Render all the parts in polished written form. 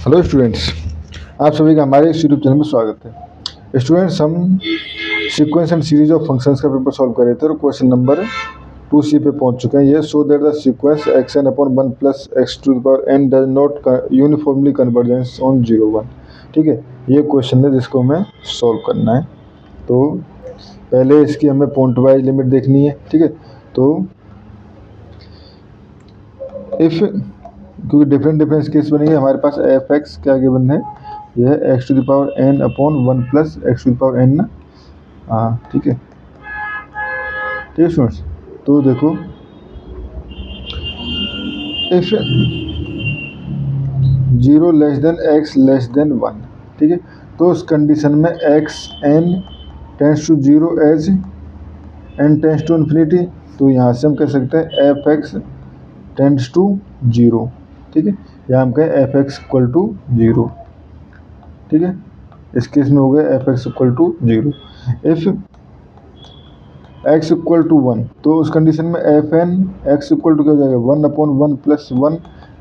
Hello students, आप सभी का हमारे इस यूट्यूब चैनल में स्वागत है। स्टूडेंट्स, हम sequence and series of functions का पेपर सॉल्व कर रहे थे और क्वेश्चन नंबर 2C पे पहुंच चुके हैं। ये show that the sequence xn upon 1 plus x to the power n does not uniformly convergence on 0 1। ठीक है, ये क्वेश्चन है जिसको हमें सॉल्व करना है। तो पहले इसकी हमें पॉइंट वाइज लिमिट देखनी है। ठीक है, तो इफ़ क्योंकि डिफरेंट केस बनेंगे, हमारे पास एफ एक्स क्या गिवन है, यह X to the power n upon 1 plus X to the power n ना। हाँ ठीक है स्टूडेंट्स। तो देखो, if 0 less than x less than 1, ठीक है, तो उस कंडीशन में x n tends to 0 as n tends to infinity, तो यहाँ से हम कह सकते हैं एफ एक्स टेंस टू 0। ठीक है, या हम कहें एफ एक्स इक्वल टू 0। ठीक है, इस केस में हो गया F X equal to 0। If X equal to 1, तो उस कंडीशन में F N X equal to क्या हो जाएगा, 1 upon 1 plus 1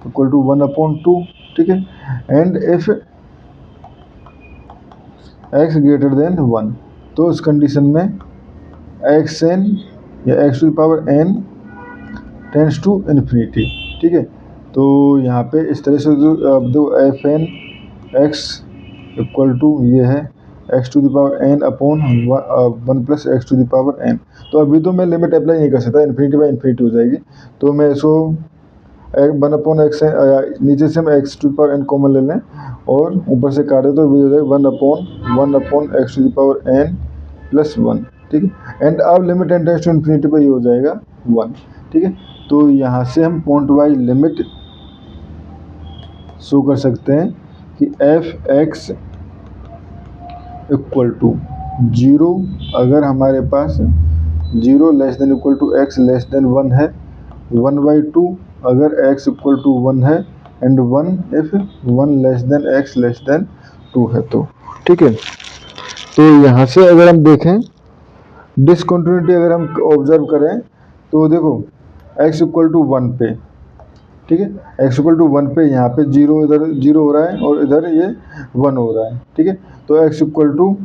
equal to 1 upon 2। ठीक है, and if X greater than 1, तो उस कंडीशन में एक्स एन या X to the power N tends to infinity. ठीक है, तो यहाँ पे इस तरह से जो F N X equal to ये है X to the power N upon 1 plus X to the power N. तो अभी तो मैं लिमिट अप्लाई नहीं कर सकता, इन्फिनिटी बाई इन्फिनिटी हो जाएगी। तो मैं इसको 1 अपॉन एक्स नीचे से हम X to the power N common ले लें और ऊपर से काटे तो हो जाएगा 1 upon X to the power N plus 1। ठीक है, एंड अब limit N tends to infinity पर ये हो जाएगा 1। ठीक है, तो यहाँ से हम पॉइंट वाइज लिमिट शो कर सकते हैं कि एफ एक्स इक्वल टू 0 अगर हमारे पास 0 less than equal to X less than 1 है, 1/2 अगर x इक्वल टू 1 है, and 1 if 1 less than X less than 2 है। तो ठीक है, तो यहाँ से अगर हम देखें डिसकंटिन्यूटी अगर हम ऑब्जर्व करें तो देखो x इक्वल टू 1 पे, ठीक है, x इक्वल टू 1 पे यहाँ पे 0 इधर 0 हो रहा है और इधर ये 1 हो रहा है। ठीक है, तो x इक्वल टू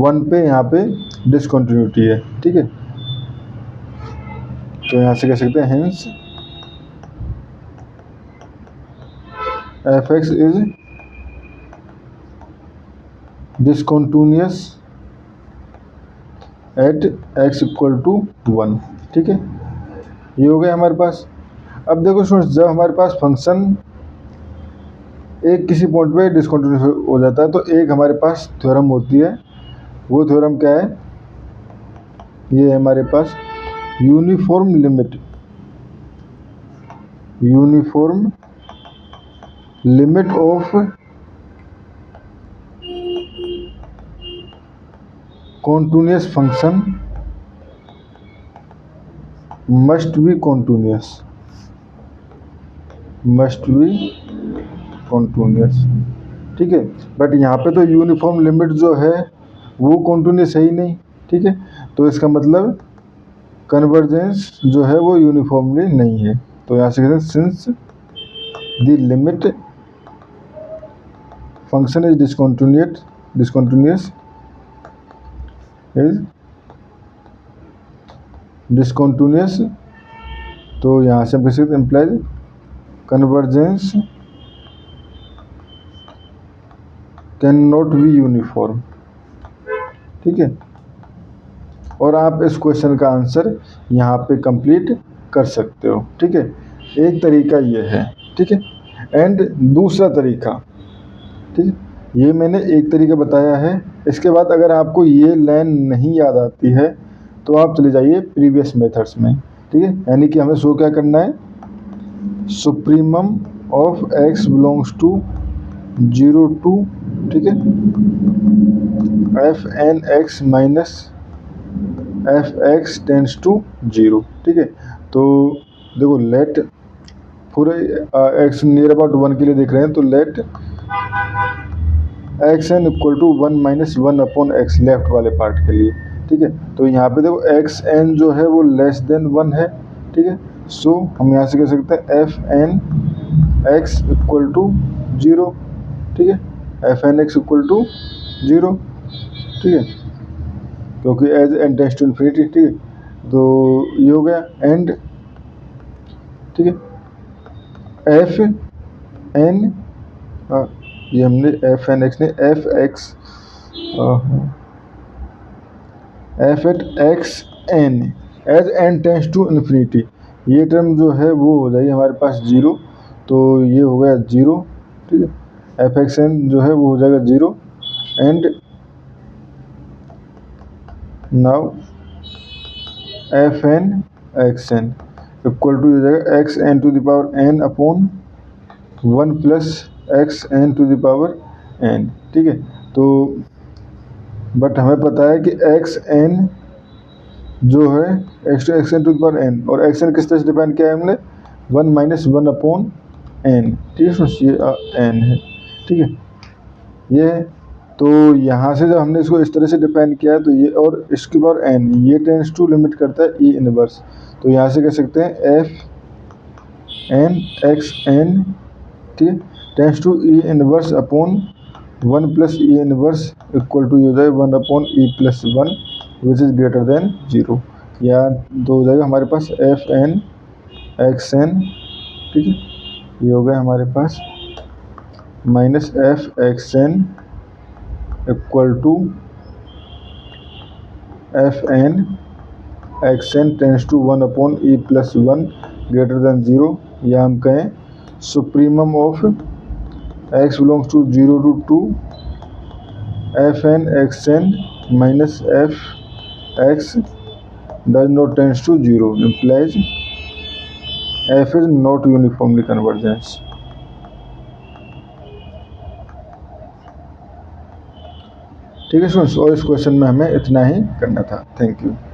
1 पे यहाँ पे डिसकंटिन्यूटी है। ठीक है, तो यहाँ से कह सकते हैं hence F X is discontinuous at x equal to 1। ठीक है, ये हो गया हमारे पास। अब देखो स्टूडेंट्स, जब हमारे पास फंक्शन एक किसी पॉइंट पे डिसकंटिन्यूअस हो जाता है तो एक हमारे पास थ्योरम होती है। वो थ्योरम क्या है, ये है हमारे पास uniform limit of continuous function must be continuous. ठीक है, बट यहाँ पे तो यूनिफॉर्म लिमिट जो है वो कॉन्टिन्यूअस है ही नहीं। ठीक है, तो इसका मतलब कन्वर्जेंस जो है वो यूनिफॉर्मली नहीं है। तो यहाँ से कहते हैं since the limit function is discontinuous, तो यहाँ से हम कह सकते हैं implies convergence can not be uniform. ठीक है, और आप इस क्वेश्चन का आंसर यहाँ पे कंप्लीट कर सकते हो। ठीक है, एक तरीका ये है। ठीक है, एंड दूसरा तरीका, ठीक है, ये मैंने एक तरीका बताया है। इसके बाद अगर आपको ये लाइन नहीं याद आती है तो आप चले जाइए प्रीवियस मेथड्स में। ठीक है, यानी कि हमें शो क्या करना है, supremum of x belongs to 0 to, ठीक है, F N X minus F X tends to 0। ठीक है, तो देखो लेट पूरे एक्स नियर अबाउट 1 के लिए देख रहे हैं, तो let X N equal to 1 minus 1 upon X left वाले पार्ट के लिए। ठीक है, तो यहाँ पे देखो एक्स एन जो है वो लेस देन 1 है। ठीक है, सो हम यहाँ से कह सकते हैं F N x equal to 0, ठीक है, F N X equal to 0, ठीक है, क्योंकि as N tends to infinity, ठीक है, तो ये हो गया एंड, ठीक है, एफ एन, ये हमने एफ एन एक्स ने F at X N as N tends to infinity, ये टर्म जो है वो हो जाएगी हमारे पास 0, तो ये हो गया 0, ठीक है, एफ एक्स एन जो है वो हो जाएगा 0 and now F N x N equal to हो जाएगा X N to the power N upon 1 plus X N to the power N, ठीक है, तो बट हमें पता है कि एक्स एन जो है X N to the power N, और एक्स एन किस तरह से डिपेंड किया है हमने 1 माइनस 1 अपॉन एन, ठीक है, ये एन है, ठीक है, ये है, तो यहाँ से जब हमने इसको इस तरह से डिपेंड किया तो ये और इसके पावर एन, ये टेंड्स टू लिमिट करता है ई इनवर्स, तो यहाँ से कह सकते हैं एफ एन एक्स एन, ठीक है, tends to e inverse upon 1 plus e inverse equal to हो जाए 1 upon e plus 1 which is greater than 0, या तो हो जाएगा हमारे पास एफ एन एक्स एन, ठीक है, ये हो गया हमारे पास minus F x N equal to f N x n tends to 1 upon e plus 1 greater than 0, या हम कहें supremum of x belongs to 0 to 2 F N x N minus F X does not tends to 0 implies f is not uniformly convergent, ठीक है students, और इस question में हमें इतना ही करना था। Thank you.